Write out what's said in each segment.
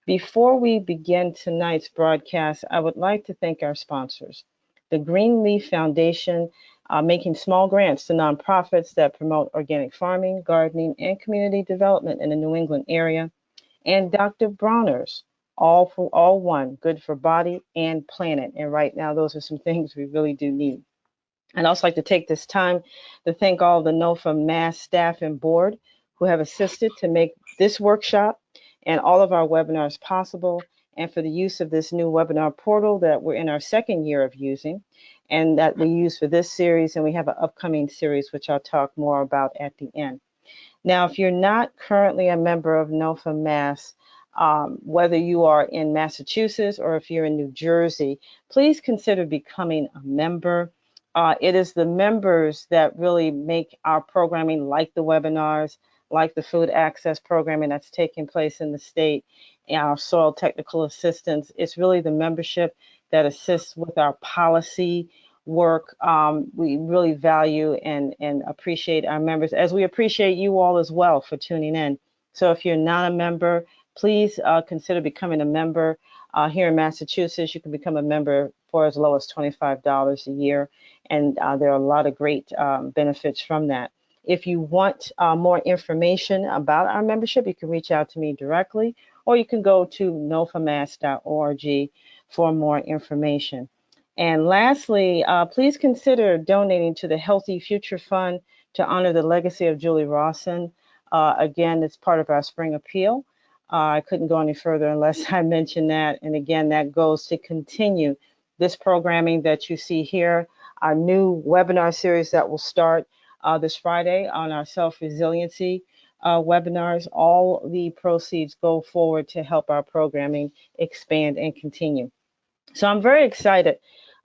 Before we begin tonight's broadcast, I would like to thank our sponsors. The Greenleaf Foundation, making small grants to nonprofits that promote organic farming, gardening, and community development in the New England area. And Dr. Bronner's, all for all one, good for body and planet. And right now, those are some things we really do need. I'd also like to take this time to thank all the NOFA Mass staff and board who have assisted to make this workshop and all of our webinars possible, and for the use of this new webinar portal that we're in our second year of using, and that we use for this series, and we have an upcoming series, which I'll talk more about at the end. Now, if you're not currently a member of NOFA Mass, whether you are in Massachusetts or if you're in New Jersey, please consider becoming a member. It is the members that really make our programming, like the webinars, like the food access programming that's taking place in the state, and our soil technical assistance. It's really the membership that assists with our policy work. We really value and appreciate our members, as we appreciate you all as well for tuning in. So if you're not a member, please consider becoming a member. Here in Massachusetts, you can become a member for as low as $25 a year, and there are a lot of great benefits from that. If you want more information about our membership, you can reach out to me directly, or you can go to nofamass.org for more information. And lastly, please consider donating to the Healthy Future Fund to honor the legacy of Julie Rawson. Again, it's part of our spring appeal. I couldn't go any further unless I mention that. And again, that goes to continue this programming that you see here, our new webinar series that will start this Friday on our self-resiliency webinars. All the proceeds go forward to help our programming expand and continue. So I'm very excited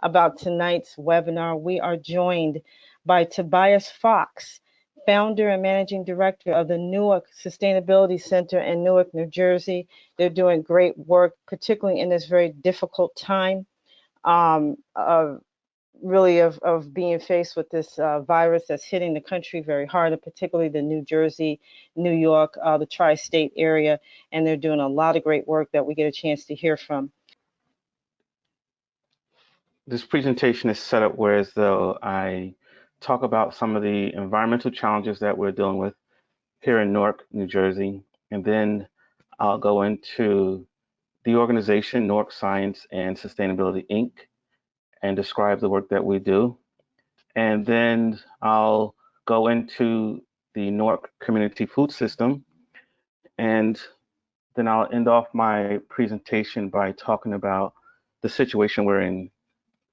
about tonight's webinar. We are joined by Tobias Fox, founder and managing director of the Newark Sustainability Center in Newark, New Jersey. They're doing great work, particularly in this very difficult time, really of being faced with this virus that's hitting the country very hard, and particularly the New Jersey, New York, the tri-state area. And they're doing a lot of great work that we get a chance to hear from. This presentation is set up where as though I talk about some of the environmental challenges that we're dealing with here in Newark, New Jersey, and then I'll go into the organization, Newark Science and Sustainability, Inc., and describe the work that we do. And then I'll go into the Newark Community Food System, and then I'll end off my presentation by talking about the situation we're in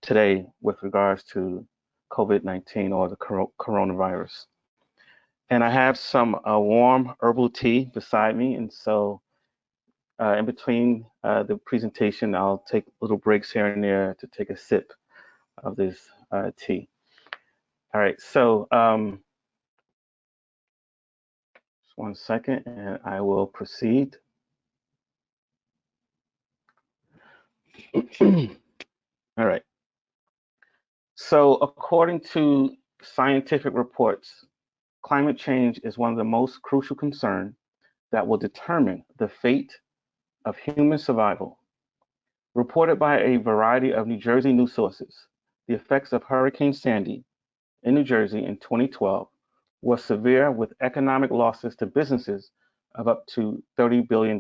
today with regards to COVID-19 or the coronavirus. And I have some warm herbal tea beside me, and so in between the presentation, I'll take little breaks here and there to take a sip of this tea. All right, so just 1 second, and I will proceed. All right. So according to scientific reports, climate change is one of the most crucial concerns that will determine the fate of human survival. Reported by a variety of New Jersey news sources, the effects of Hurricane Sandy in New Jersey in 2012 were severe, with economic losses to businesses of up to $30 billion.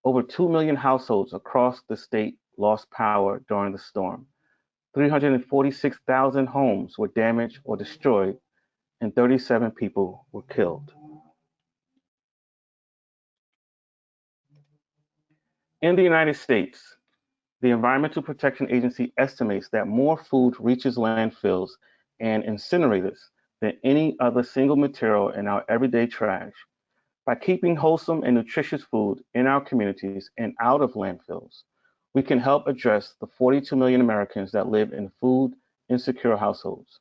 Over 2 million households across the state lost power during the storm. 346,000 homes were damaged or destroyed, and 37 people were killed. In the United States, the Environmental Protection Agency estimates that more food reaches landfills and incinerators than any other single material in our everyday trash. By keeping wholesome and nutritious food in our communities and out of landfills, we can help address the 42 million Americans that live in food insecure households.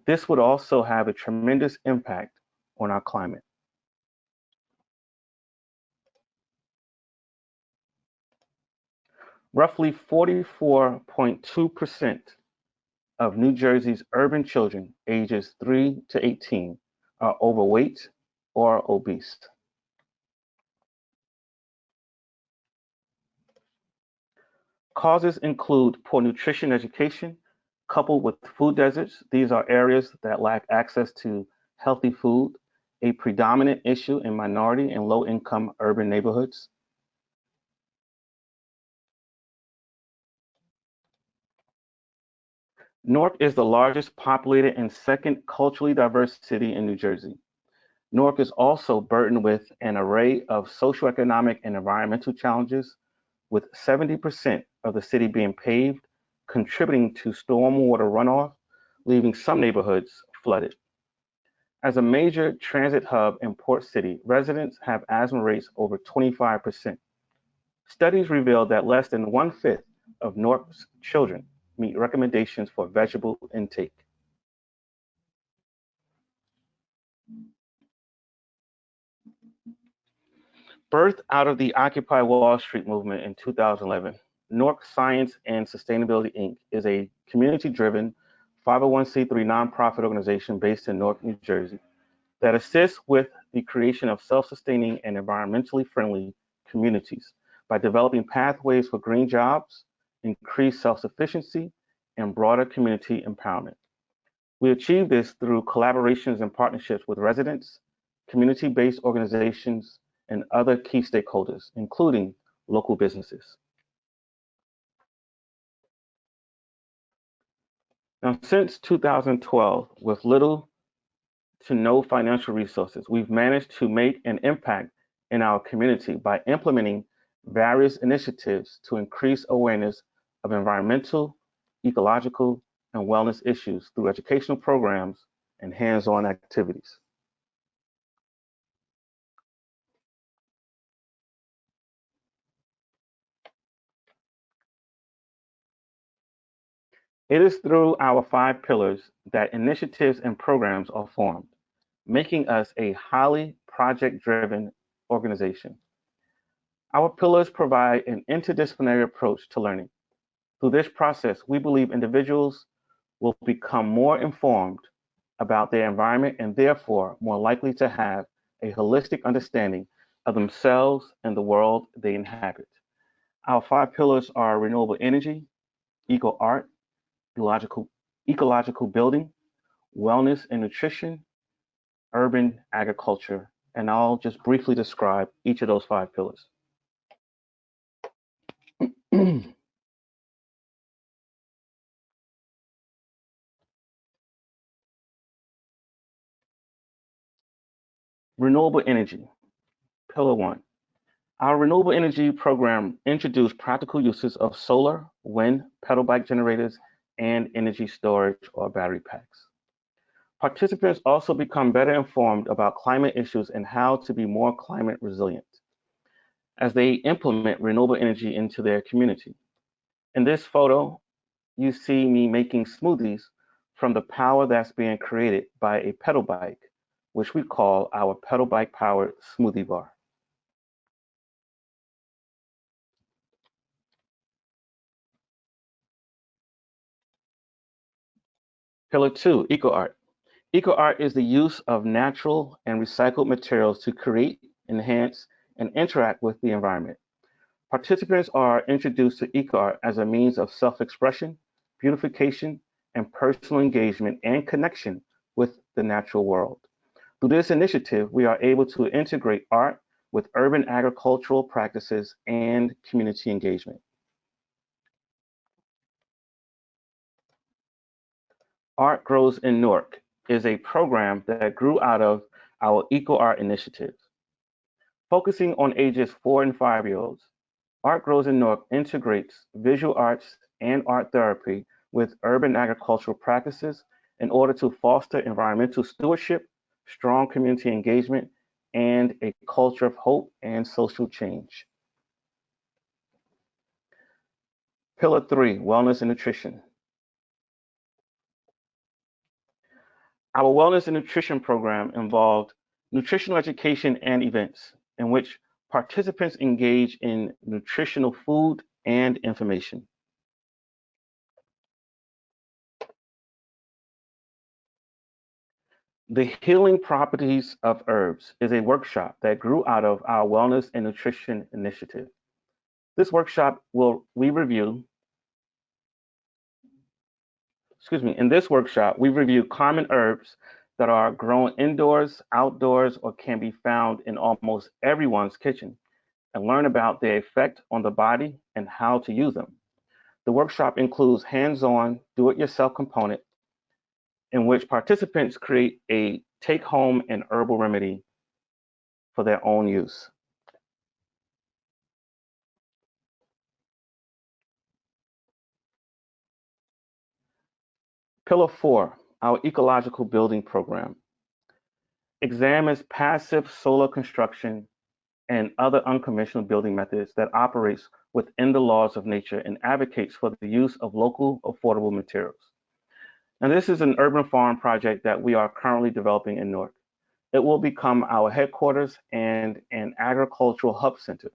This would also have a tremendous impact on our climate. Roughly 44.2% of New Jersey's urban children ages 3 to 18 are overweight or obese. Causes include poor nutrition education, coupled with food deserts. These are areas that lack access to healthy food, a predominant issue in minority and low-income urban neighborhoods. Newark is the largest populated and second culturally diverse city in New Jersey. Newark is also burdened with an array of socioeconomic and environmental challenges, with 70% of the city being paved, contributing to stormwater runoff, leaving some neighborhoods flooded. As a major transit hub and port city, residents have asthma rates over 25%. Studies reveal that less than one-fifth of Newark's children meet recommendations for vegetable intake. Birthed out of the Occupy Wall Street movement in 2011, Newark Science and Sustainability, Inc. is a community-driven 501c3 nonprofit organization based in Newark, New Jersey, that assists with the creation of self-sustaining and environmentally friendly communities by developing pathways for green jobs, increased self-sufficiency, and broader community empowerment. We achieve this through collaborations and partnerships with residents, community-based organizations, and other key stakeholders, including local businesses. Now, since 2012, with little to no financial resources, we've managed to make an impact in our community by implementing various initiatives to increase awareness of environmental, ecological, and wellness issues through educational programs and hands-on activities. It is through our 5 pillars that initiatives and programs are formed, making us a highly project-driven organization. Our pillars provide an interdisciplinary approach to learning. Through this process, we believe individuals will become more informed about their environment and therefore more likely to have a holistic understanding of themselves and the world they inhabit. Our 5 pillars are renewable energy, eco art, ecological building, wellness and nutrition, urban agriculture, and I'll just briefly describe each of those 5 pillars. Renewable energy, pillar 1. Our renewable energy program introduced practical uses of solar, wind, pedal bike generators, and energy storage or battery packs. Participants also become better informed about climate issues and how to be more climate resilient as they implement renewable energy into their community. In this photo, you see me making smoothies from the power that's being created by a pedal bike, which we call our pedal bike powered smoothie bar. Pillar 2, eco art. Eco art is the use of natural and recycled materials to create, enhance, and interact with the environment. Participants are introduced to eco art as a means of self-expression, beautification, and personal engagement and connection with the natural world. Through this initiative, we are able to integrate art with urban agricultural practices and community engagement. Art Grows in Newark is a program that grew out of our Eco Art initiative. Focusing on ages 4 and 5-year-olds, Art Grows in Newark integrates visual arts and art therapy with urban agricultural practices in order to foster environmental stewardship, strong community engagement, and a culture of hope and social change. Pillar 3, Wellness and Nutrition. Our wellness and nutrition program involved nutritional education and events in which participants engage in nutritional food and information. The Healing Properties of Herbs is a workshop that grew out of our wellness and nutrition initiative. This workshop we review In this workshop, we review common herbs that are grown indoors, outdoors, or can be found in almost everyone's kitchen, and learn about their effect on the body and how to use them. The workshop includes hands-on, do-it-yourself component in which participants create a take-home and herbal remedy for their own use. Pillar 4, our ecological building program, examines passive solar construction and other unconventional building methods that operates within the laws of nature and advocates for the use of local affordable materials. And this is an urban farm project that we are currently developing in Newark. It will become our headquarters and an agricultural hub center.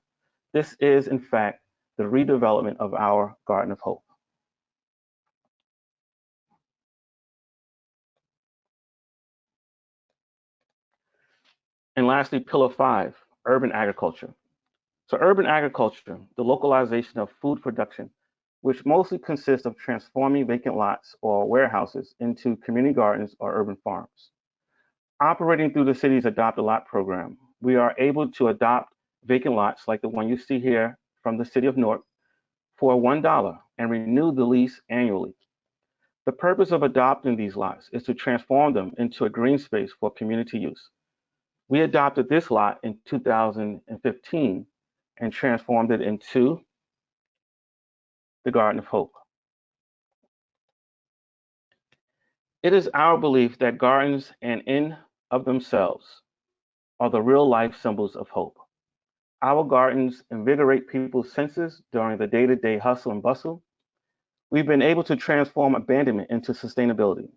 This is, in fact, the redevelopment of our Garden of Hope. And lastly, Pillar 5, urban agriculture. So urban agriculture, the localization of food production, which mostly consists of transforming vacant lots or warehouses into community gardens or urban farms. Operating through the city's Adopt a Lot program, we are able to adopt vacant lots like the one you see here from the city of Newark for $1 and renew the lease annually. The purpose of adopting these lots is to transform them into a green space for community use. We adopted this lot in 2015 and transformed it into the Garden of Hope. It is our belief that gardens and in of themselves are the real life symbols of hope. Our gardens invigorate people's senses during the day-to-day hustle and bustle. We've been able to transform abandonment into sustainability.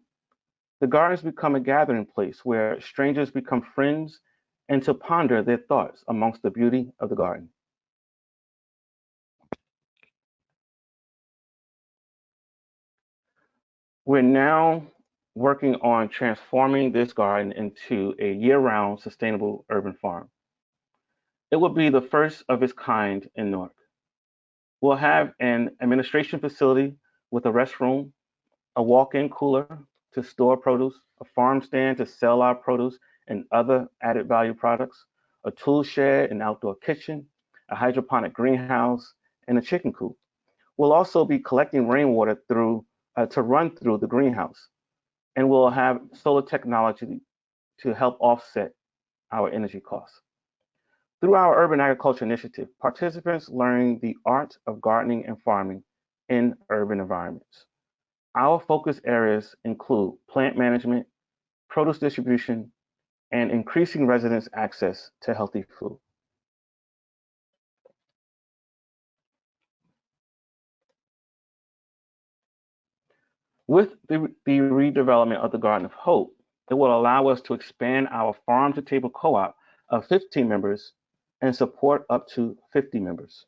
The gardens become a gathering place where strangers become friends and to ponder their thoughts amongst the beauty of the garden. We're now working on transforming this garden into a year-round sustainable urban farm. It will be the first of its kind in Newark. We'll have an administration facility with a restroom, a walk-in cooler to store produce, a farm stand to sell our produce and other added value products, a tool shed, an outdoor kitchen, a hydroponic greenhouse, and a chicken coop. We'll also be collecting rainwater to run through the greenhouse, and we'll have solar technology to help offset our energy costs. Through our urban agriculture initiative, participants learn the art of gardening and farming in urban environments. Our focus areas include plant management, produce distribution, and increasing residents' access to healthy food. With the redevelopment of the Garden of Hope, it will allow us to expand our farm-to-table co-op of 15 members and support up to 50 members.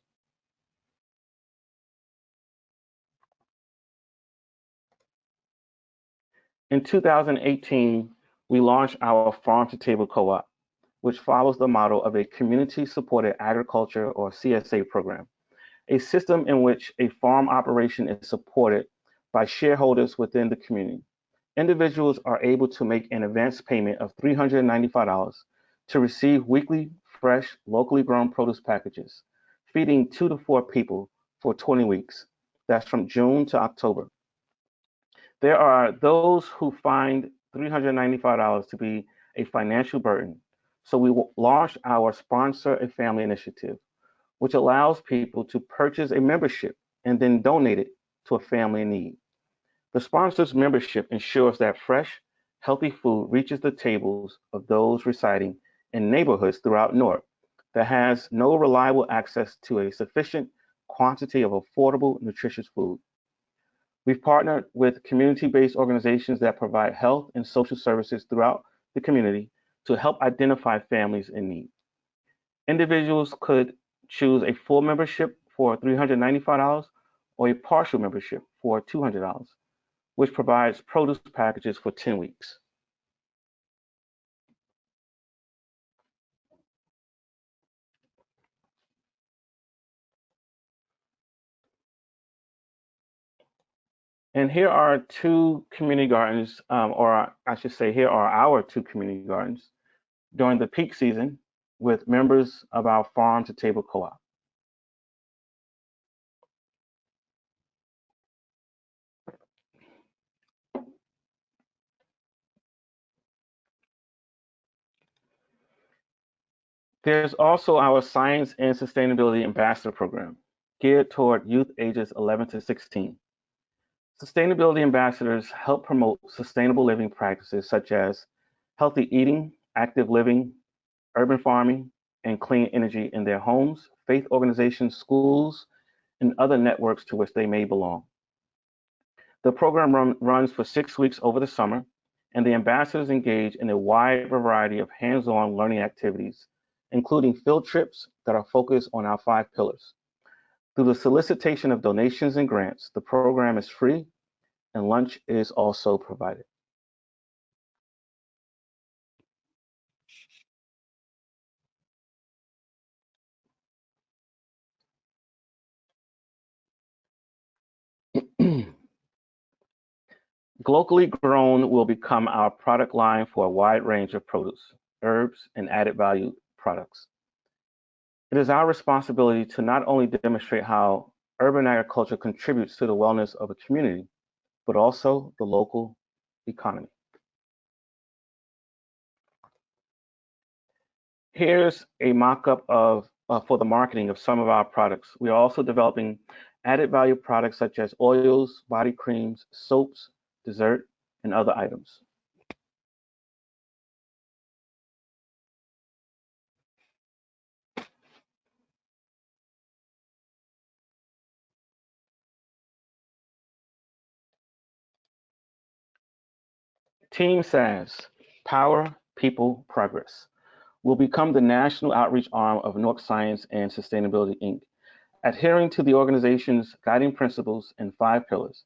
In 2018, we launched our farm-to-table co-op, which follows the model of a community-supported agriculture or CSA program, a system in which a farm operation is supported by shareholders within the community. Individuals are able to make an advance payment of $395 to receive weekly, fresh, locally grown produce packages, feeding 2 to 4 people for 20 weeks. That's from June to October. There are those who find $395 to be a financial burden, so we launched our Sponsor a Family initiative, which allows people to purchase a membership and then donate it to a family in need. The sponsor's membership ensures that fresh, healthy food reaches the tables of those residing in neighborhoods throughout Newark that has no reliable access to a sufficient quantity of affordable, nutritious food. We've partnered with community-based organizations that provide health and social services throughout the community to help identify families in need. Individuals could choose a full membership for $395 or a partial membership for $200, which provides produce packages for 10 weeks. And here are two community gardens, or I should say, here are our two community gardens during the peak season with members of our farm to table co-op. There's also our Science and Sustainability Ambassador Program, geared toward youth ages 11 to 16. Sustainability ambassadors help promote sustainable living practices such as healthy eating, active living, urban farming, and clean energy in their homes, faith organizations, schools, and other networks to which they may belong. The program runs for 6 weeks over the summer, and the ambassadors engage in a wide variety of hands-on learning activities, including field trips that are focused on our 5 pillars. Through the solicitation of donations and grants, the program is free and lunch is also provided. Locally grown will become our product line for a wide range of produce, herbs, and added value products. It is our responsibility to not only demonstrate how urban agriculture contributes to the wellness of a community, but also the local economy. Here's a mock-up of for the marketing of some of our products. We are also developing added value products such as oils, body creams, soaps, dessert, and other items. Team SAS, Power, People, Progress, will become the national outreach arm of Newark Science and Sustainability, Inc., adhering to the organization's guiding principles and 5 pillars.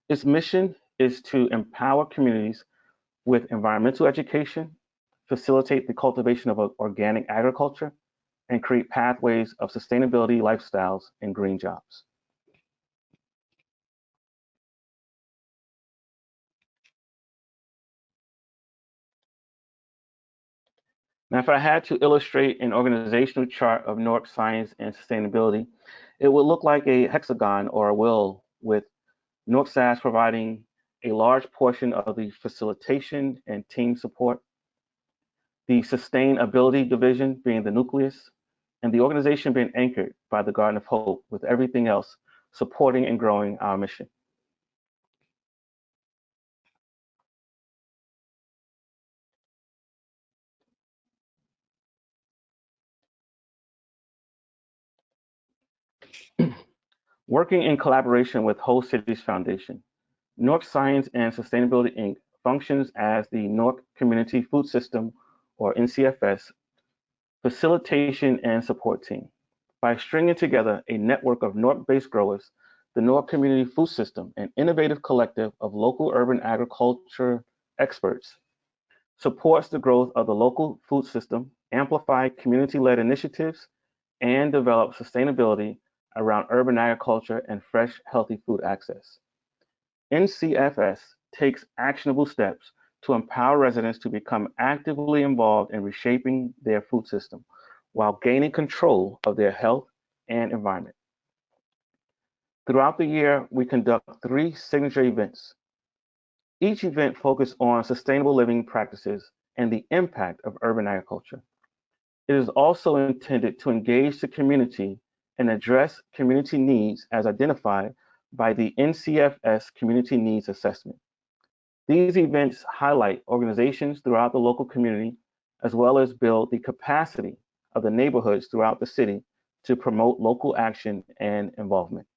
Its mission is to empower communities with environmental education, facilitate the cultivation of organic agriculture, and create pathways of sustainability lifestyles and green jobs. Now, if I had to illustrate an organizational chart of Newark Science and Sustainability, it would look like a hexagon or a wheel with Newark SAS providing a large portion of the facilitation and team support, the sustainability division being the nucleus, and the organization being anchored by the Garden of Hope, with everything else supporting and growing our mission. Working in collaboration with Whole Cities Foundation, Newark Science and Sustainability, Inc. functions as the Newark Community Food System, or NCFS, facilitation and support team. By stringing together a network of Newark-based growers, the Newark Community Food System, an innovative collective of local urban agriculture experts, supports the growth of the local food system, amplify community-led initiatives, and develop sustainability around urban agriculture and fresh, healthy food access. NCFS takes actionable steps to empower residents to become actively involved in reshaping their food system while gaining control of their health and environment. Throughout the year, we conduct 3 signature events. Each event focuses on sustainable living practices and the impact of urban agriculture. It is also intended to engage the community and address community needs as identified by the NCFS Community Needs Assessment. These events highlight organizations throughout the local community, as well as build the capacity of the neighborhoods throughout the city to promote local action and involvement.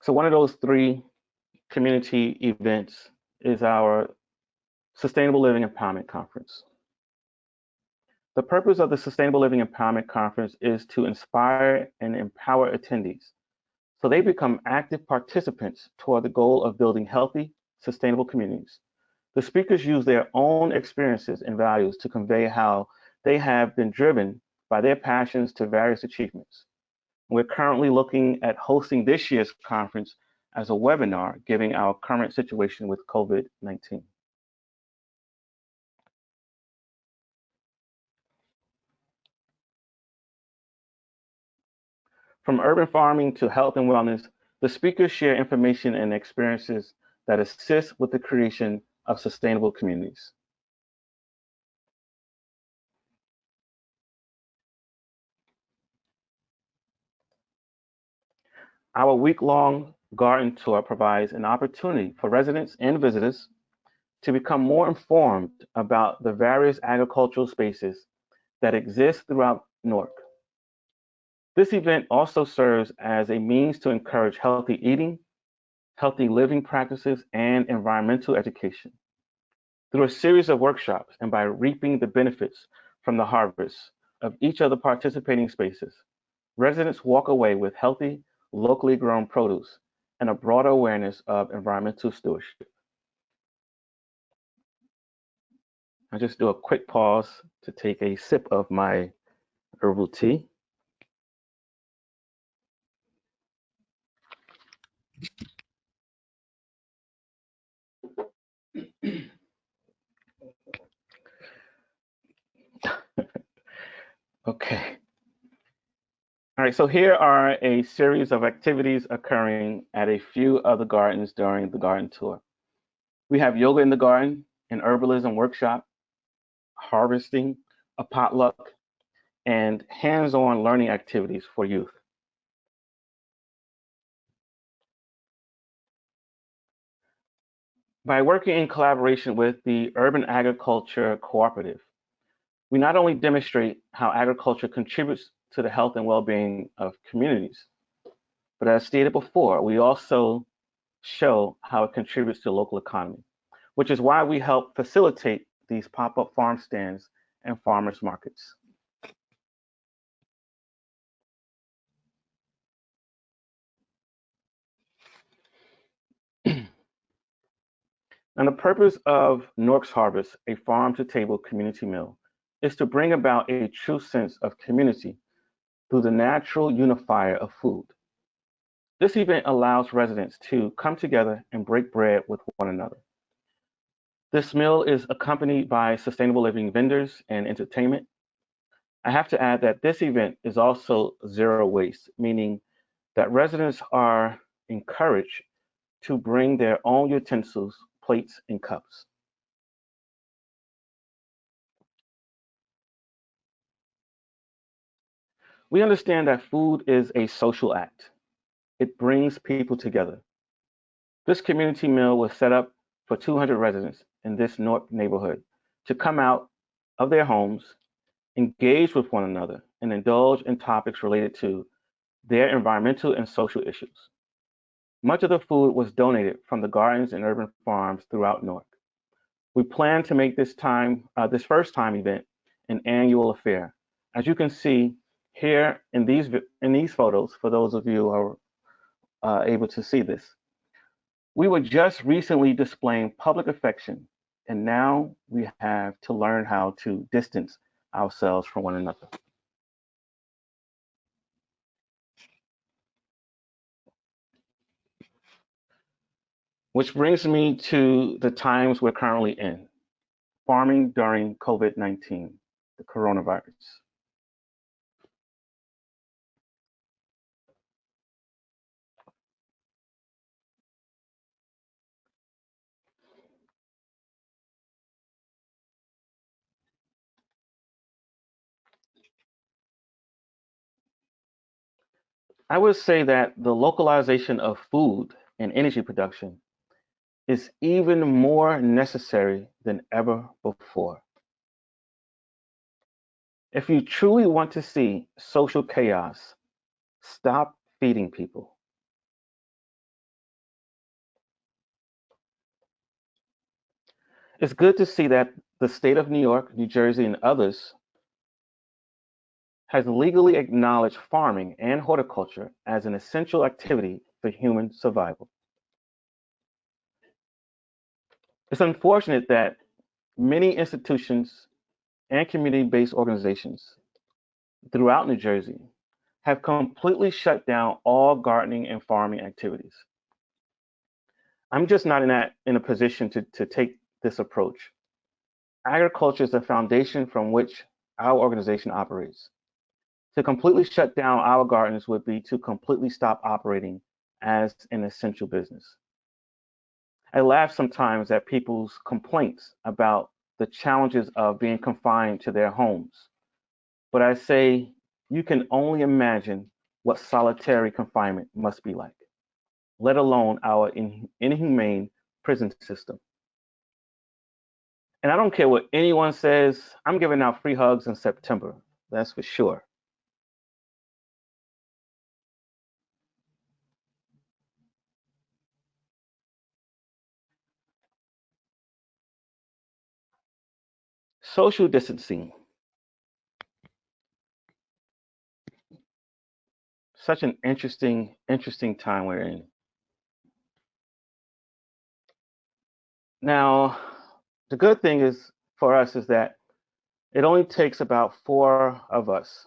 So one of those 3 community events is our Sustainable Living Empowerment Conference. The purpose of the Sustainable Living Empowerment Conference is to inspire and empower attendees so they become active participants toward the goal of building healthy, sustainable communities. The speakers use their own experiences and values to convey how they have been driven by their passions to various achievements. We're currently looking at hosting this year's conference as a webinar, given our current situation with COVID-19. From urban farming to health and wellness, the speakers share information and experiences that assist with the creation of sustainable communities. Our week-long garden tour provides an opportunity for residents and visitors to become more informed about the various agricultural spaces that exist throughout Newark. This event also serves as a means to encourage healthy eating, healthy living practices, and environmental education. Through a series of workshops and by reaping the benefits from the harvest of each of the participating spaces, residents walk away with healthy, locally grown produce and a broader awareness of environmental stewardship. I'll just do a quick pause to take a sip of my herbal tea. Okay. All right, so here are a series of activities occurring at a few of the gardens during the garden tour. We have yoga in the garden, an herbalism workshop, harvesting, a potluck, and hands-on learning activities for youth. By working in collaboration with the Urban Agriculture Cooperative, we not only demonstrate how agriculture contributes to the health and well-being of communities, but as stated before, we also show how it contributes to the local economy, which is why we help facilitate these pop-up farm stands and farmers markets. And the purpose of Newark's Harvest, a farm-to-table community meal, is to bring about a true sense of community through the natural unifier of food. This event allows residents to come together and break bread with one another. This meal is accompanied by sustainable living vendors and entertainment. I have to add that this event is also zero waste, meaning that residents are encouraged to bring their own utensils, plates, and cups. We understand that food is a social act. It brings people together. This community meal was set up for 200 residents in this Newark neighborhood to come out of their homes, engage with one another, and indulge in topics related to their environmental and social issues. Much of the food was donated from the gardens and urban farms throughout Newark. We plan to make this first time event an annual affair. As you can see here in these photos, for those of you who are able to see this, we were just recently displaying public affection, and now we have to learn how to distance ourselves from one another. Which brings me to the times we're currently in, farming during COVID-19, the coronavirus. I would say that the localization of food and energy production is even more necessary than ever before. If you truly want to see social chaos, stop feeding people. It's good to see that the state of New York, New Jersey, and others has legally acknowledged farming and horticulture as an essential activity for human survival. It's unfortunate that many institutions and community-based organizations throughout New Jersey have completely shut down all gardening and farming activities. I'm just not in a position to take this approach. Agriculture is the foundation from which our organization operates. To completely shut down our gardens would be to completely stop operating as an essential business. I laugh sometimes at people's complaints about the challenges of being confined to their homes, but I say you can only imagine what solitary confinement must be like, let alone our inhumane prison system. And I don't care what anyone says, I'm giving out free hugs in September, that's for sure. Social distancing, such an interesting time we're in. Now, the good thing is for us is that it only takes about 4 of us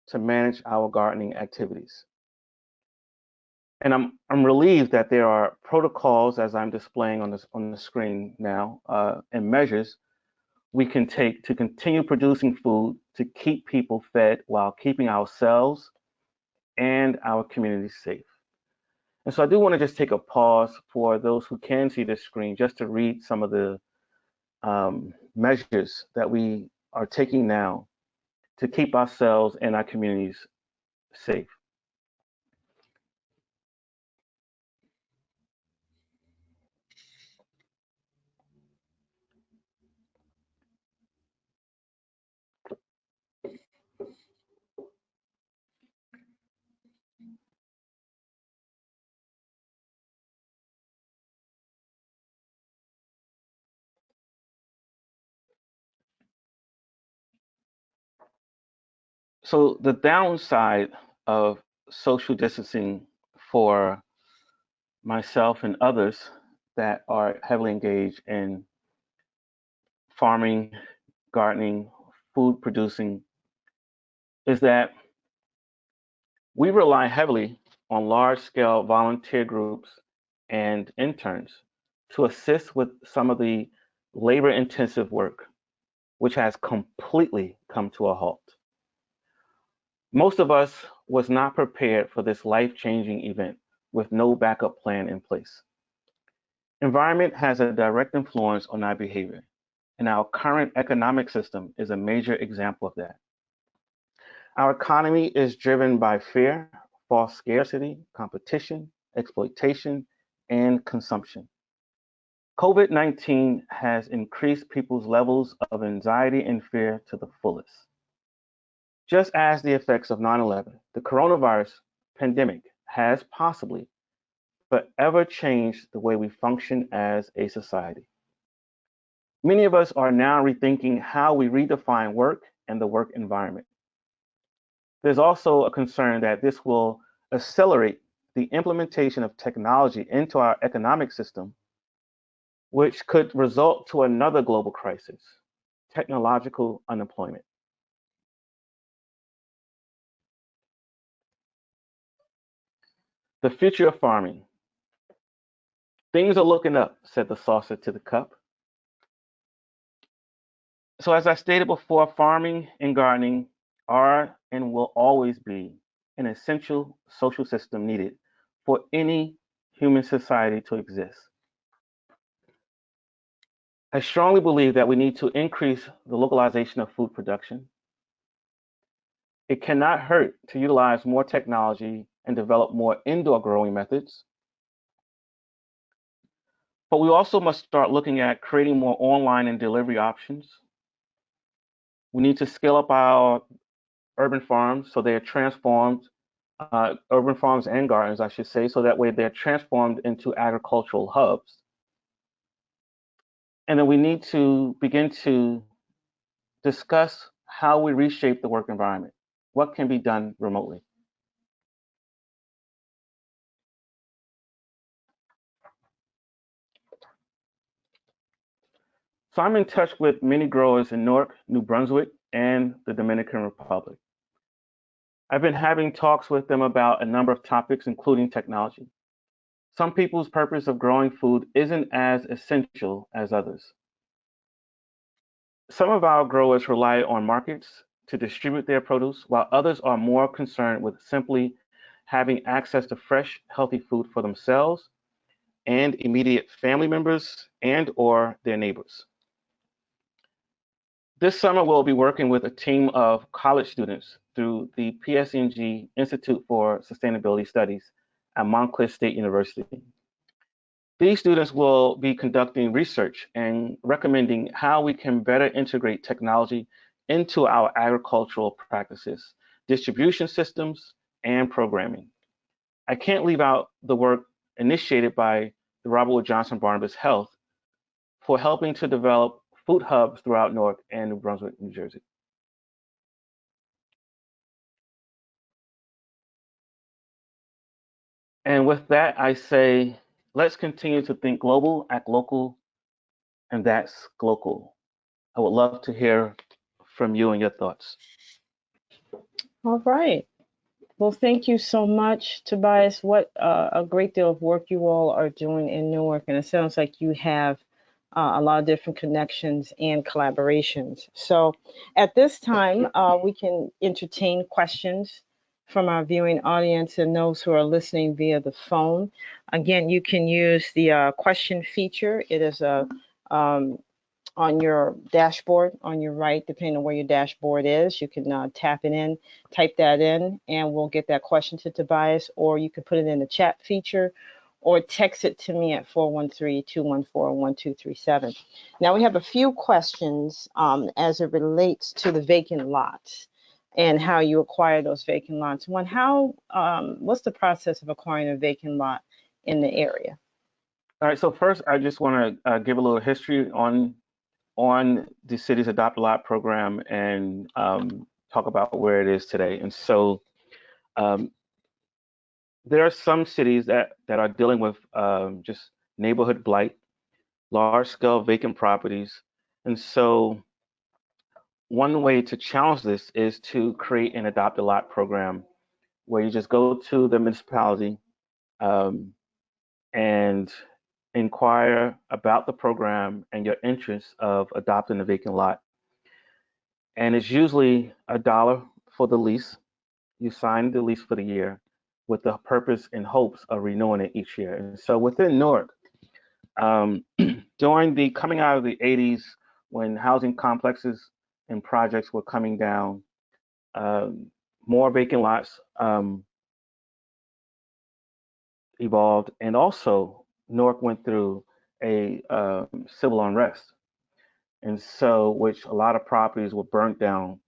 to manage our gardening activities. And I'm relieved that there are protocols, as I'm displaying on the screen now, and measures we can take to continue producing food to keep people fed while keeping ourselves and our communities safe. And so I do want to just take a pause for those who can see this screen just to read some of the measures that we are taking now to keep ourselves and our communities safe. So the downside of social distancing for myself and others that are heavily engaged in farming, gardening, food producing is that we rely heavily on large scale volunteer groups and interns to assist with some of the labor intensive work, which has completely come to a halt. Most of us was not prepared for this life-changing event with no backup plan in place. Environment has a direct influence on our behavior, and our current economic system is a major example of that. Our economy is driven by fear, false scarcity, competition, exploitation, and consumption. COVID-19 has increased people's levels of anxiety and fear to the fullest. Just as the effects of 9/11, the coronavirus pandemic has possibly forever changed the way we function as a society. Many of us are now rethinking how we redefine work and the work environment. There's also a concern that this will accelerate the implementation of technology into our economic system, which could result to another global crisis, technological unemployment. The future of farming. Things are looking up, said the saucer to the cup. So as I stated before, farming and gardening are and will always be an essential social system needed for any human society to exist. I strongly believe that we need to increase the localization of food production. It cannot hurt to utilize more technology and develop more indoor growing methods. But we also must start looking at creating more online and delivery options. We need to scale up our urban farms so they are transformed, urban farms and gardens, I should say, so that way they're transformed into agricultural hubs. And then we need to begin to discuss how we reshape the work environment. What can be done remotely? So I'm in touch with many growers in Newark, New Brunswick, and the Dominican Republic. I've been having talks with them about a number of topics, including technology. Some people's purpose of growing food isn't as essential as others. Some of our growers rely on markets to distribute their produce, while others are more concerned with simply having access to fresh, healthy food for themselves and immediate family members and or their neighbors. This summer, we'll be working with a team of college students through the PSNG Institute for Sustainability Studies at Montclair State University. These students will be conducting research and recommending how we can better integrate technology into our agricultural practices, distribution systems, and programming. I can't leave out the work initiated by the Robert Wood Johnson Barnabas Health for helping to develop food hubs throughout Newark and New Brunswick, New Jersey. And with that, I say, let's continue to think global, act local, and that's global. I would love to hear from you and your thoughts. All right. Well, thank you so much, Tobias. What a great deal of work you all are doing in Newark, and it sounds like you have a lot of different connections and collaborations. So, at this time, we can entertain questions from our viewing audience and those who are listening via the phone. Again, you can use the question feature. It is a on your dashboard on your right, depending on where your dashboard is. You can tap it in, type that in, and we'll get that question to Tobias, or you can put it in the chat feature or text it to me at 413-214-1237. Now we have a few questions as it relates to the vacant lots and how you acquire those vacant lots. One, what's the process of acquiring a vacant lot in the area? All right, so first, I just want to give a little history on the city's Adopt a Lot program and talk about where it is today. And so um, there are some cities that are dealing with just neighborhood blight, large-scale vacant properties. And so one way to challenge this is to create an Adopt a Lot program where you just go to the municipality um, and inquire about the program and your interest of adopting a vacant lot. And it's usually $1 for the lease. You sign the lease for the year with the purpose and hopes of renewing it each year. And so within Newark, um, during the coming out of the 80s, when housing complexes and projects were coming down, um, more vacant lots evolved, and also Newark went through a civil unrest, and so which a lot of properties were burnt down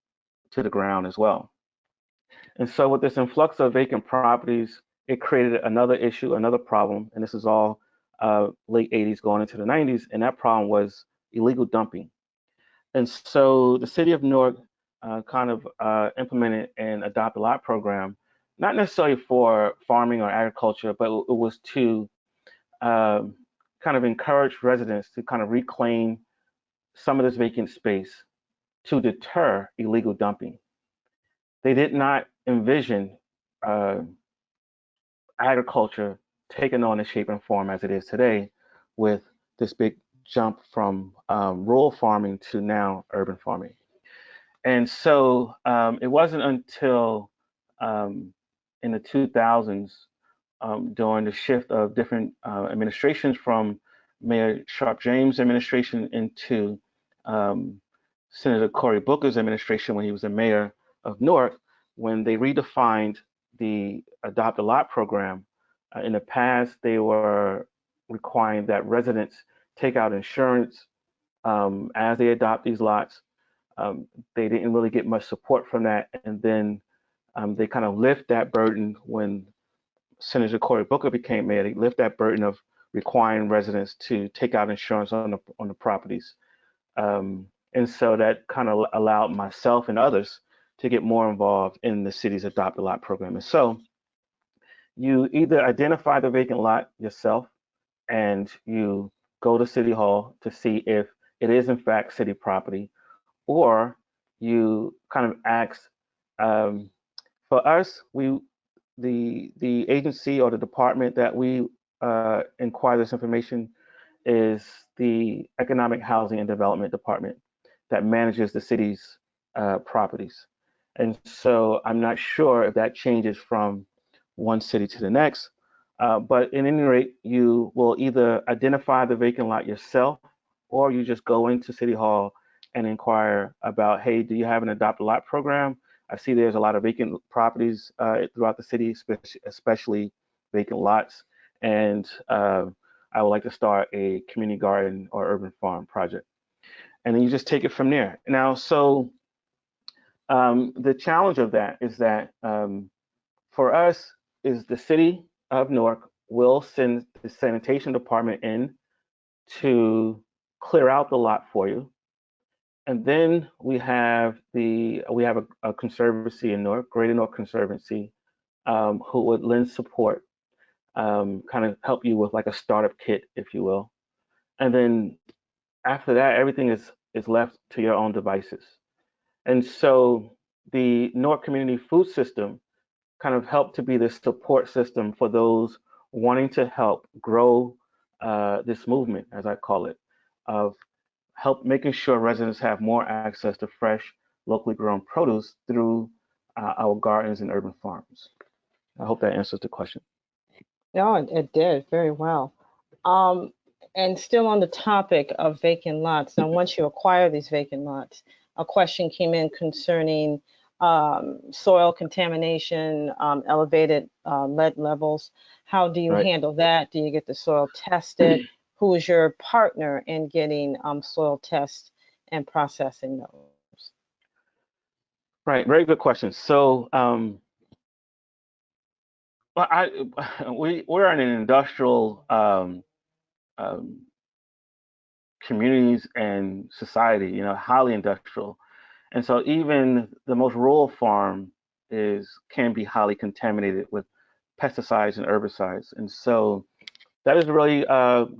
to the ground as well. And so with this influx of vacant properties, it created another issue, another problem, and this is all late 80s going into the 90s, and that problem was illegal dumping. And so the city of Newark implemented an Adopt a Lot program, not necessarily for farming or agriculture, but it was to uh, kind of encourage residents to kind of reclaim some of this vacant space to deter illegal dumping. They did not envision uh, agriculture taking on the shape and form as it is today, with this big jump from rural farming to now urban farming. And so it wasn't until um, in the 2000s, during the shift of different administrations from Mayor Sharp James' administration into um, Senator Cory Booker's administration when he was the mayor of Newark, when they redefined the Adopt a Lot program. In the past, they were requiring that residents take out insurance as they adopt these lots. They didn't really get much support from that, and then they kind of lift that burden when Senator Cory Booker became mayor. They lift that burden of requiring residents to take out insurance on the properties, and so that kind of allowed myself and others to get more involved in the city's Adopt a Lot program. And so you either identify the vacant lot yourself and you go to City Hall to see if it is in fact city property, or you kind of ask um, For us, the agency or the department that we inquire this information is the Economic Housing and Development Department that manages the city's properties. And so I'm not sure if that changes from one city to the next. But in any rate, you will either identify the vacant lot yourself, or you just go into City Hall and inquire about, hey, do you have an adopt a lot program? I see there's a lot of vacant properties throughout the city, especially vacant lots. And I would like to start a community garden or urban farm project. And then you just take it from there. Now, so the challenge of that is that for us is the city of Newark will send the sanitation department in to clear out the lot for you. And then we have a conservancy in Newark, Greater Newark Conservancy, who would lend support, kind of help you with like a startup kit, if you will. And then after that, everything is left to your own devices. And so the Newark Community Food System kind of helped to be the support system for those wanting to help grow this movement, as I call it, of help making sure residents have more access to fresh, locally grown produce through our gardens and urban farms. I hope that answers the question. No, it did very well. Um, and still on the topic of vacant lots, now once you acquire these vacant lots, a question came in concerning soil contamination, elevated lead levels. How do you Right. handle that? Do you get the soil tested? Who is your partner in getting soil tests and processing those? Right. Very good question. So, well, we're in an industrial um, communities and society, highly industrial. And so even the most rural farm can be highly contaminated with pesticides and herbicides. And so that is a really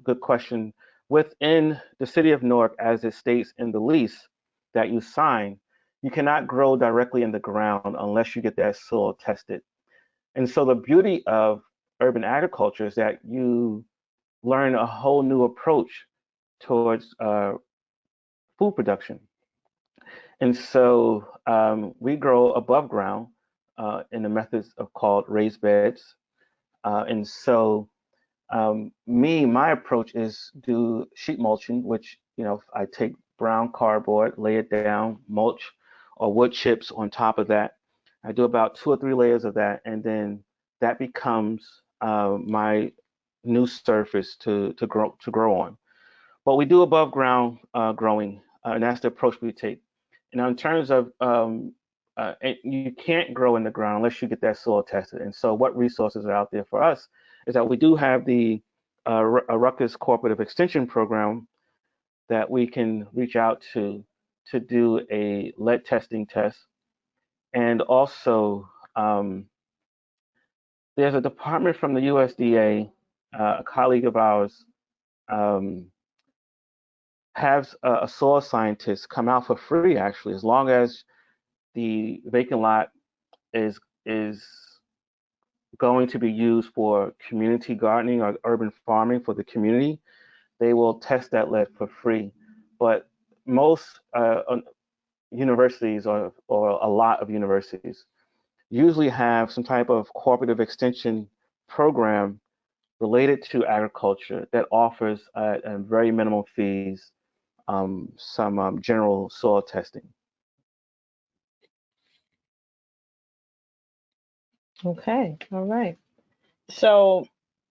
good question. Within the city of Newark, as it states in the lease that you sign, you cannot grow directly in the ground unless you get that soil tested. And so the beauty of urban agriculture is that you learn a whole new approach towards food production. And so we grow above ground in the methods of called raised beds. And so my approach is do sheet mulching, which, I take brown cardboard, lay it down, mulch or wood chips on top of that. I do about 2 or 3 layers of that, and then that becomes my new surface to grow on. But we do above ground growing, and that's the approach we take. Now, in terms of you can't grow in the ground unless you get that soil tested. And so, what resources are out there for us is that we do have the Ruckus Cooperative Extension Program that we can reach out to do a lead testing test, and also there's a department from the USDA, a colleague of ours. Um, has a soil scientist come out for free, actually, as long as the vacant lot is going to be used for community gardening or urban farming for the community. They will test that lead for free. But most universities or a lot of universities usually have some type of cooperative extension program related to agriculture that offers at very minimal fees some general soil testing. Okay, all right. So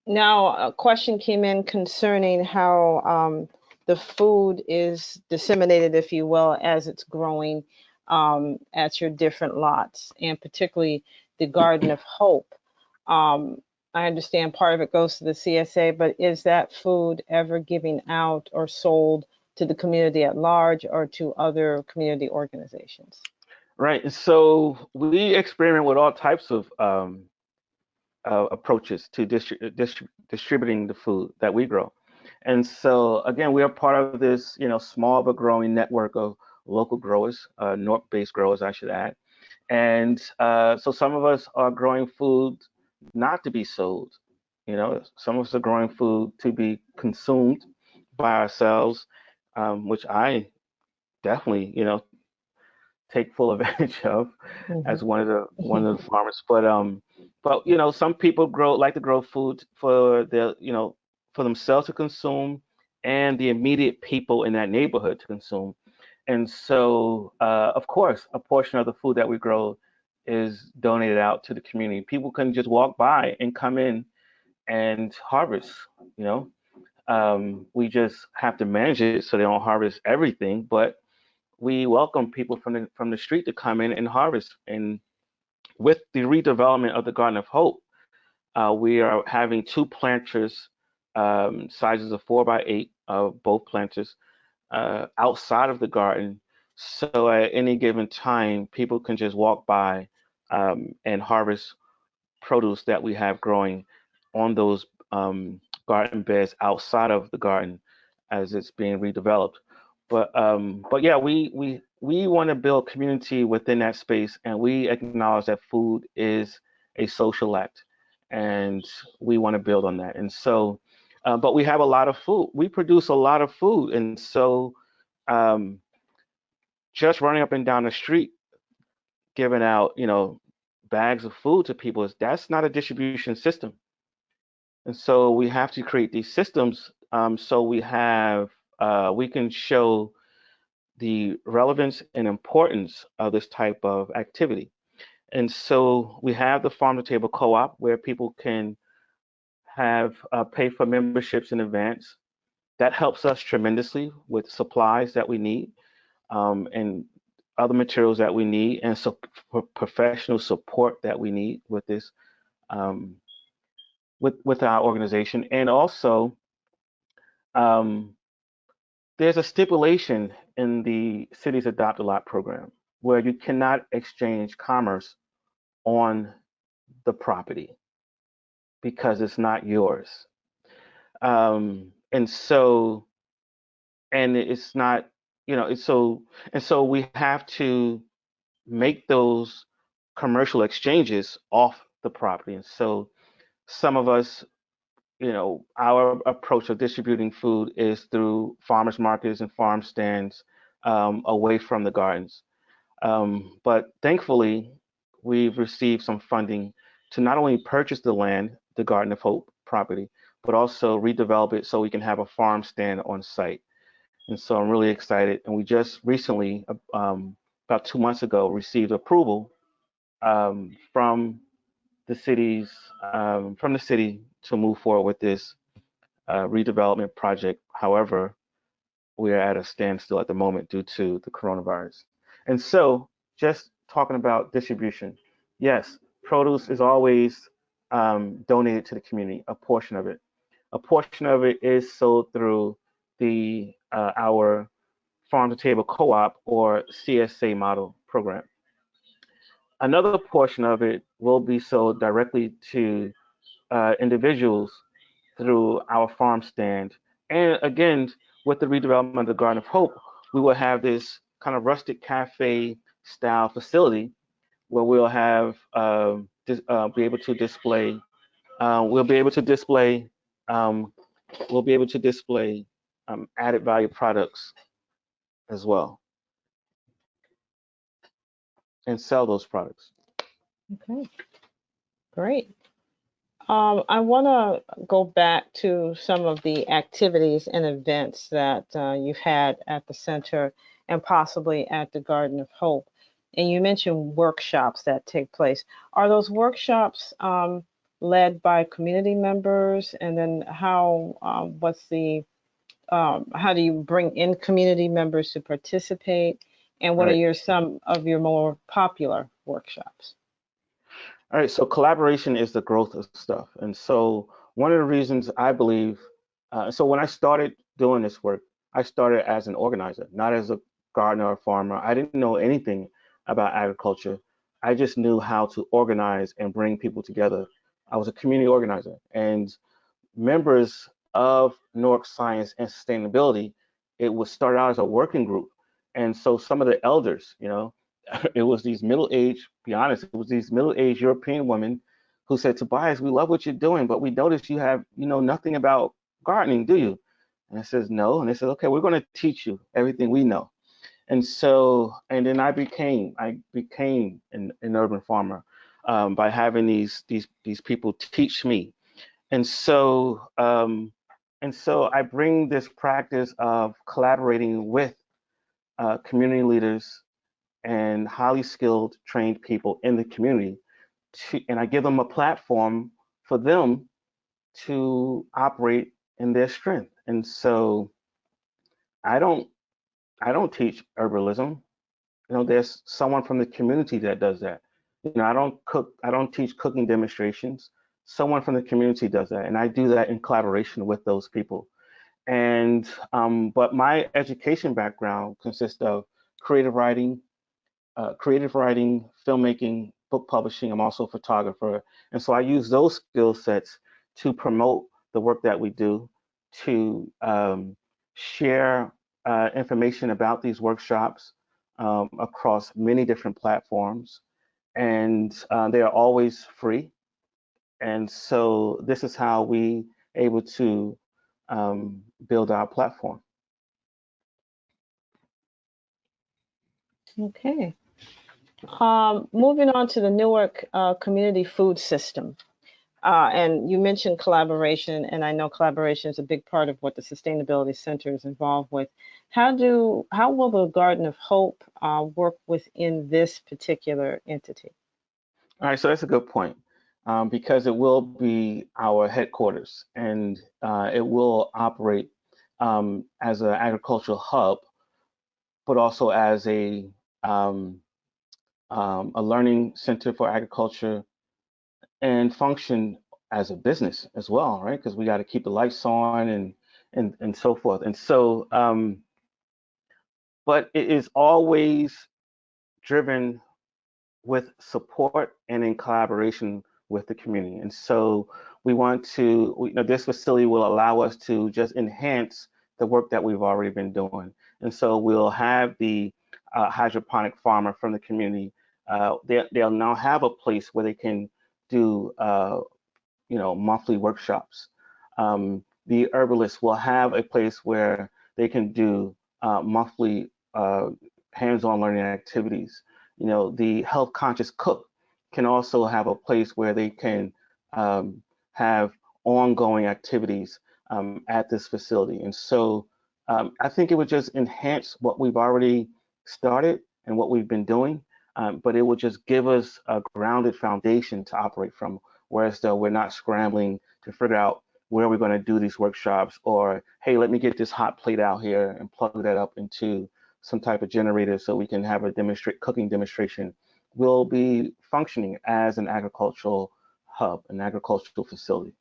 now a question came in concerning how the food is disseminated, if you will, as it's growing at your different lots, and particularly the Garden of Hope. Um, I understand part of it goes to the CSA, but is that food ever given out or sold to the community at large or to other community organizations? Right. So we experiment with all types of approaches to distributing the food that we grow. And so again, we are part of this, small but growing network of local growers, Newark-based growers, I should add. And so some of us are growing food not to be sold. You know, some of us are growing food to be consumed by ourselves, which I definitely, take full advantage of Hmm. as one of the farmers. But some people like to grow food for for themselves to consume and the immediate people in that neighborhood to consume. And so, of course, a portion of the food that we grow is donated out to the community. People can just walk by and come in and harvest. You know, we just have to manage it so they don't harvest everything, but we welcome people from the street to come in and harvest. And with the redevelopment of the Garden of Hope, we are having two planters, sizes of 4 by 8, both planters outside of the garden. So at any given time, people can just walk by and harvest produce that we have growing on those garden beds outside of the garden as it's being redeveloped. But yeah, we want to build community within that space, and we acknowledge that food is a social act, and we want to build on that. And so, but we have a lot of food. We produce a lot of food, and so um, just running up and down the street giving out, bags of food to people that's not a distribution system. And so we have to create these systems so we can show the relevance and importance of this type of activity. And so we have the farm to table co-op where people can have pay for memberships in advance. That helps us tremendously with supplies that we need and other materials that we need and so professional support that we need with this um, with our organization. And also um, there's a stipulation in the city's adopt a lot program where you cannot exchange commerce on the property because it's not yours. And so and it's not it's so and so we have to make those commercial exchanges off the property. And so some of us, our approach of distributing food is through farmers markets and farm stands away from the gardens. But thankfully, we've received some funding to not only purchase the land, the Garden of Hope property, but also redevelop it so we can have a farm stand on site. And so I'm really excited. And we just recently, about 2 months ago, received approval from the city to move forward with this redevelopment project. However, we are at a standstill at the moment due to the coronavirus. And so, just talking about distribution, yes, produce is always donated to the community, a portion of it. A portion of it is sold through the our farm to table co-op or CSA model program. Another portion of it will be sold directly to individuals through our farm stand. And again, with the redevelopment of the Garden of Hope, we will have this kind of rustic cafe style facility where we'll have be able to display. We'll be able to display. Um, we'll be able to display added value products as well and sell those products. Okay, great. I want to go back to some of the activities and events that you've had at the center and possibly at the Garden of Hope. And you mentioned workshops that take place. Are those workshops led by community members? And then how do you bring in community members to participate? And what are Right. some of your more popular workshops? All right, so collaboration is the growth of stuff. And so one of the reasons I believe, so when I started doing this work, I started as an organizer, not as a gardener or farmer. I didn't know anything about agriculture. I just knew how to organize and bring people together. I was a community organizer, and members of Newark Science and Sustainability, it was started out as a working group. And so some of the elders, it was these middle-aged, be honest, it was these middle-aged European women who said, Tobias, we love what you're doing, but we noticed you know nothing about gardening, do you? And I says, no. And they said, okay, we're going to teach you everything we know. And so, and then I became an urban farmer by having these people teach me. And so, I bring this practice of collaborating with community leaders and highly skilled, trained people in the community, and I give them a platform for them to operate in their strength. And so, I don't I don't teach herbalism. You know, there's someone from the community that does that. You know, I don't teach cooking demonstrations. Someone from the community does that, and I do that in collaboration with those people. And but my education background consists of creative writing, filmmaking, book publishing. I'm also a photographer, and so I use those skill sets to promote the work that we do, to share information about these workshops across many different platforms, and they are always free. And so this is how we able to build our platform. Okay. Moving on to the Newark Community Food System. And you mentioned collaboration, and I know collaboration is a big part of what the Sustainability Center is involved with. How will the Garden of Hope work within this particular entity? All right, so that's a good point because it will be our headquarters, and it will operate as an agricultural hub, but also as um, a learning center for agriculture, and function as a business as well, right? Because we got to keep the lights on and so forth. And so, but it is always driven with support and in collaboration with the community. And so you know, this facility will allow us to just enhance the work that we've already been doing. And so we'll have the hydroponic farmer from the community. They'll now have a place where they can do you know, monthly workshops. The herbalists will have a place where they can do monthly hands-on learning activities. You know, the health conscious cook can also have a place where they can um, have ongoing activities at this facility. And so I think it would just enhance what we've already started and what we've been doing, but it would just give us a grounded foundation to operate from, whereas though we're not scrambling to figure out where we're going to do these workshops, or hey, let me get this hot plate out here and plug that up into some type of generator so we can have a cooking demonstration. We'll be functioning as an agricultural hub, an agricultural facility.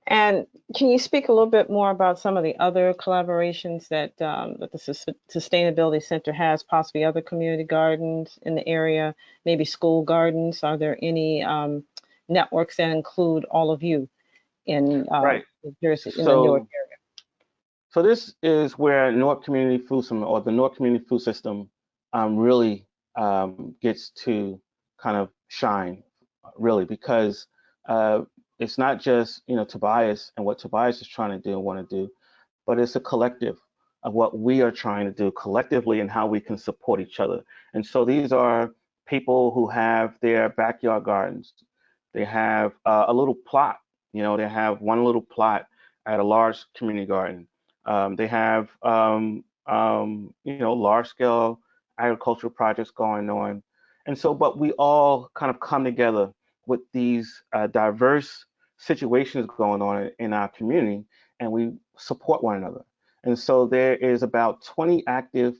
And can you speak a little bit more about some of the other collaborations that the Sustainability Center has, possibly other community gardens in the area, maybe school gardens? Are there any networks that include all of you in Right. New Jersey, in the Newark So So this is where Newark Community Food System, or the Newark Community Food System, really gets to kind of shine, really, because uh, it's not just, you know, Tobias and what Tobias is trying to do and want to do, but it's a collective of what we are trying to do collectively and how we can support each other. And so these are people who have their backyard gardens. They have a little plot, you know, they have one little plot at a large community garden. They have, you know, large scale agricultural projects going on. And so, but we all kind of come together with these diverse situations going on in our community, and we support one another. And so there is about 20 active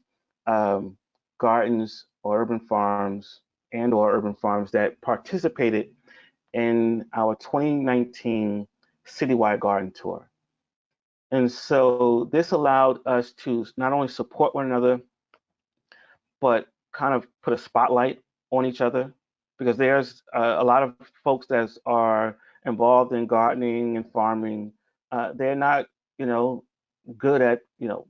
um, gardens or urban farms or urban farms that participated in our 2019 citywide garden tour. And so this allowed us to not only support one another, but kind of put a spotlight on each other, because there's a lot of folks that are involved in gardening and farming. They're not, you know, good at, you know,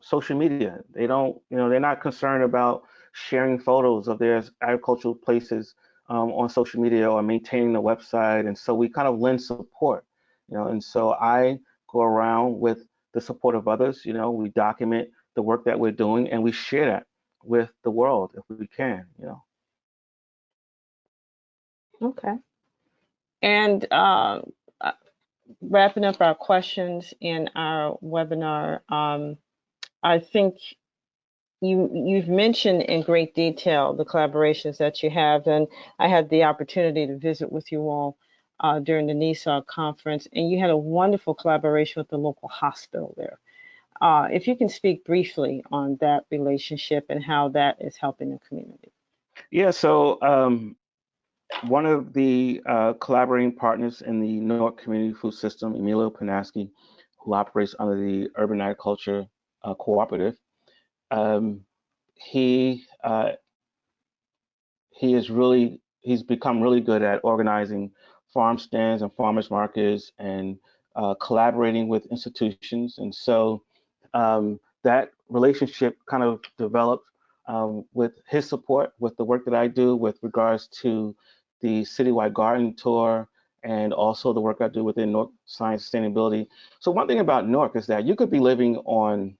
social media. They don't, they're not concerned about sharing photos of their agricultural places on social media or maintaining the website. And so we kind of lend support, and so I go around with the support of others. We document the work that we're doing and we share that with the world if we can. Okay. And uh, wrapping up our questions in our webinar, I think you've mentioned in great detail the collaborations that you have, and I had the opportunity to visit with you all during the NISA conference, and you had a wonderful collaboration with the local hospital there. If you can speak briefly on that relationship and how that is helping the community. Yeah, so one of the collaborating partners in the Newark Community Food System, Emilio Panaski, who operates under the Urban Agriculture Cooperative, um, he he's become really good at organizing farm stands and farmers markets and collaborating with institutions. And so that relationship kind of developed with his support, with the work that I do with regards to the citywide garden tour and also the work I do within Newark Science and Sustainability. So one thing about Newark is that you could be living on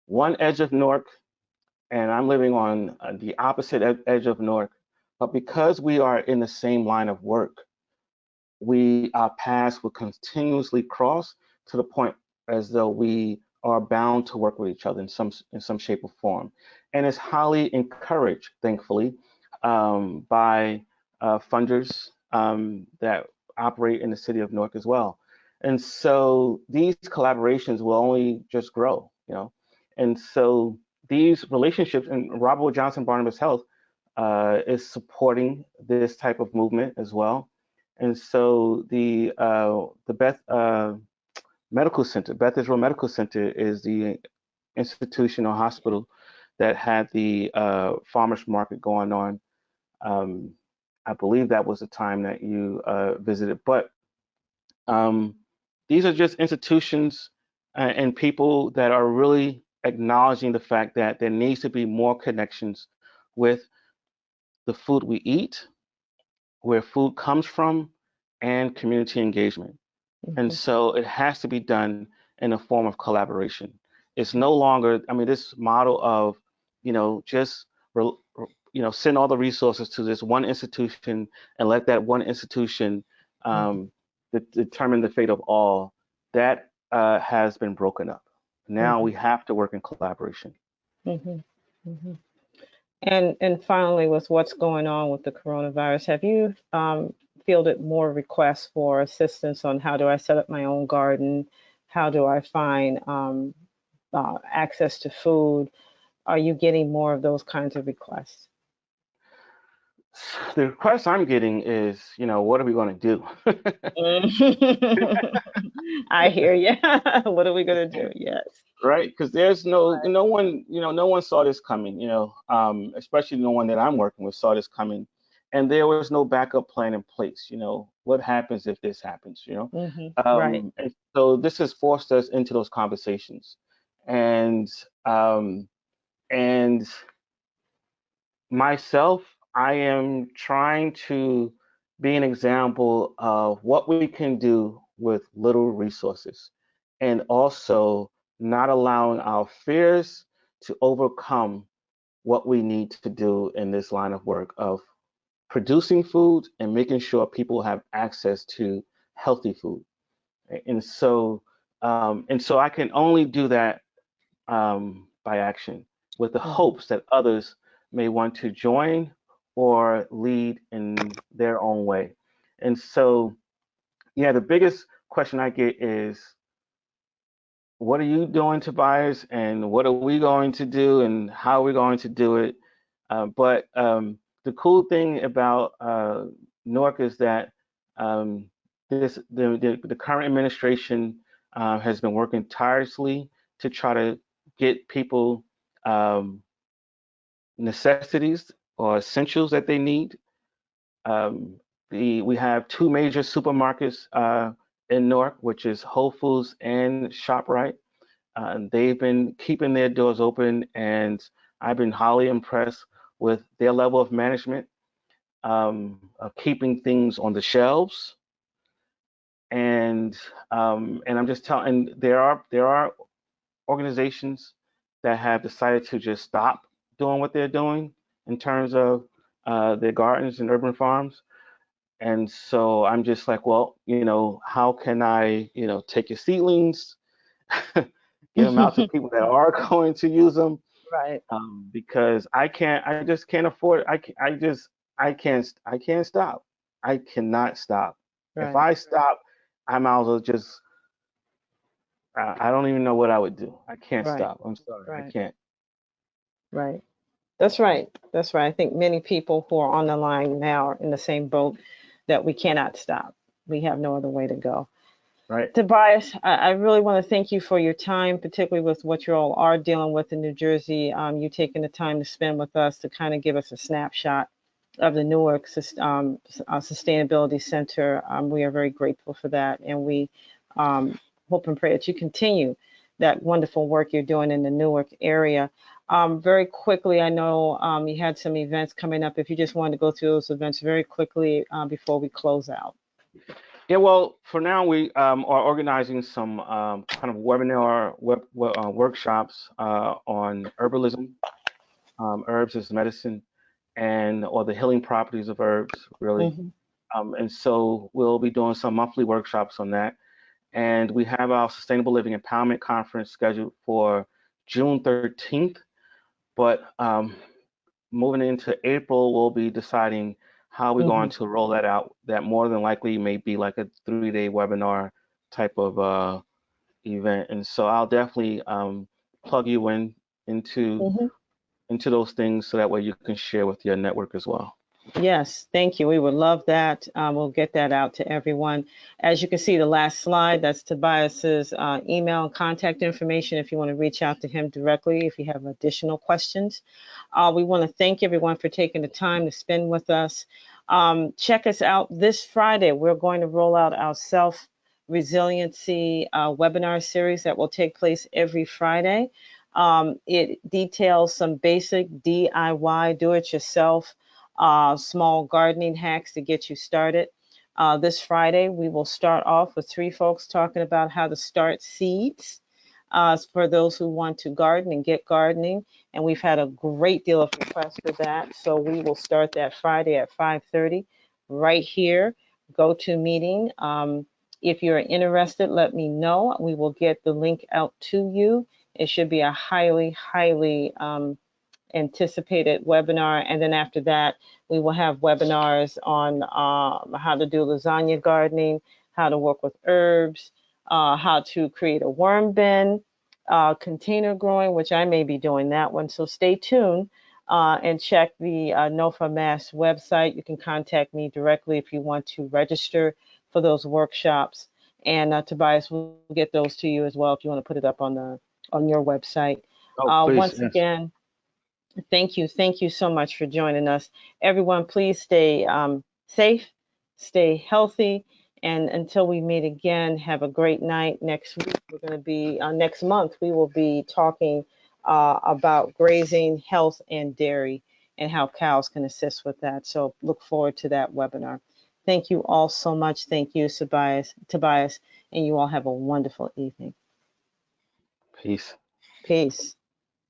one edge of Newark and I'm living on the opposite edge of Newark. But because we are in the same line of work, our paths will continuously cross to the point as though we are bound to work with each other in some shape or form. And it's highly encouraged, thankfully, by funders that operate in the city of Newark as well. And so these collaborations will only just grow. And so these relationships, and Robert Wood Johnson Barnabas Health is supporting this type of movement as well. And so the Medical Center, Beth Israel Medical Center, is the institution or hospital that had the farmers market going on. Um, I believe that was the time that you visited. But um, these are just institutions and people that are really acknowledging the fact that there needs to be more connections with the food we eat, where food comes from, and community engagement. And Mhm, so it has to be done in a form of collaboration. It's no longer, I mean, this model of, just, send all the resources to this one institution and let that one institution mhm, um, determine the fate of all, that has been broken up. Now mhm, we have to work in collaboration. mhm, mhm. And finally, with what's going on with the coronavirus, have you fielded more requests for assistance on how do I set up my own garden? How do I find access to food? Are you getting more of those kinds of requests? The request I'm getting is, what are we going to do? Mm. I hear you. What are we gonna do? Yes. Right? Because there's no one, no one saw this coming, especially no one that I'm working with saw this coming. And there was no backup plan in place. What happens if this happens? Right. And so this has forced us into those conversations. And um, and myself, I am trying to be an example of what we can do with little resources and also not allowing our fears to overcome what we need to do in this line of work of producing food and making sure people have access to healthy food. And so I can only do that by action, with the Hmm. hopes that others may want to join or lead in their own way. And so, yeah, the biggest question I get is, what are you doing, Tobias? And what are we going to do? And how are we going to do it? But the cool thing about Newark is that um, the current administration has been working tirelessly to try to get people um, necessities or essentials that they need. Um, we have two major supermarkets in Newark, which is Whole Foods and ShopRite. They've been keeping their doors open, and I've been highly impressed with their level of management, of keeping things on the shelves, and I'm just telling. There are organizations that have decided to just stop doing what they're doing in terms of their gardens and urban farms. And so I'm just like, well, how can I, take your seedlings, get them out to people that are going to use them, Right, because I just can't afford it. I can't stop. I cannot stop. If right, I stop, I might as well just, I don't even know what I would do. I can't right, stop. I'm sorry, I right, can't. right. That's right. That's right. I think many people who are on the line now are in the same boat that we cannot stop. We have no other way to go. Right. Tobias, I really want to thank you for your time, particularly with what you all are dealing with in New Jersey. You taking the time to spend with us to kind of give us a snapshot of the Newark Sustainability Center. We are very grateful for that, and we hope and pray that you continue that wonderful work you're doing in the Newark area. Very quickly, I know you had some events coming up. If you just wanted to go through those events very quickly before we close out. Yeah, well, for now we are organizing some kind of workshops on herbalism, herbs as medicine, and or the healing properties of herbs, really. Hmm. And so we'll be doing some monthly workshops on that. And we have our Sustainable Living Empowerment Conference scheduled for June 13th. But moving into April, we'll be deciding how we're going Hmm. to roll that out. That more than likely may be like a 3-day webinar type of event. And so I'll definitely plug you into Hmm. into those things so that way you can share with your network as well. Yes, thank you. We would love that. We'll get that out to everyone. As you can see, the last slide, that's Tobias's email and contact information if you want to reach out to him directly if you have additional questions. We want to thank everyone for taking the time to spend with us. Check us out this Friday. We're going to roll out our self resiliency webinar series that will take place every Friday. It details some basic DIY, do it yourself small gardening hacks to get you started. This Friday, we will start off with three folks talking about how to start seeds for those who want to garden and get gardening. And we've had a great deal of requests for that. So we will start that Friday at 5:30 right here. Go to meeting. If you're interested, let me know. We will get the link out to you. It should be a highly anticipated webinar. And then after that, we will have webinars on how to do lasagna gardening, how to work with herbs, how to create a worm bin, container growing, which I may be doing that one. So stay tuned and check the NOFA Mass website. You can contact me directly if you want to register for those workshops. And Tobias will get those to you as well if you want to put it up on your website. Oh, please, Once yes. again, thank you. Thank you so much for joining us. Everyone, please stay safe, stay healthy, and until we meet again, have a great night. Next week, we're going to be, next month, we will be talking about grazing, health, and dairy, and how cows can assist with that. So look forward to that webinar. Thank you all so much. Thank you, Tobias, and you all have a wonderful evening. Peace. Peace.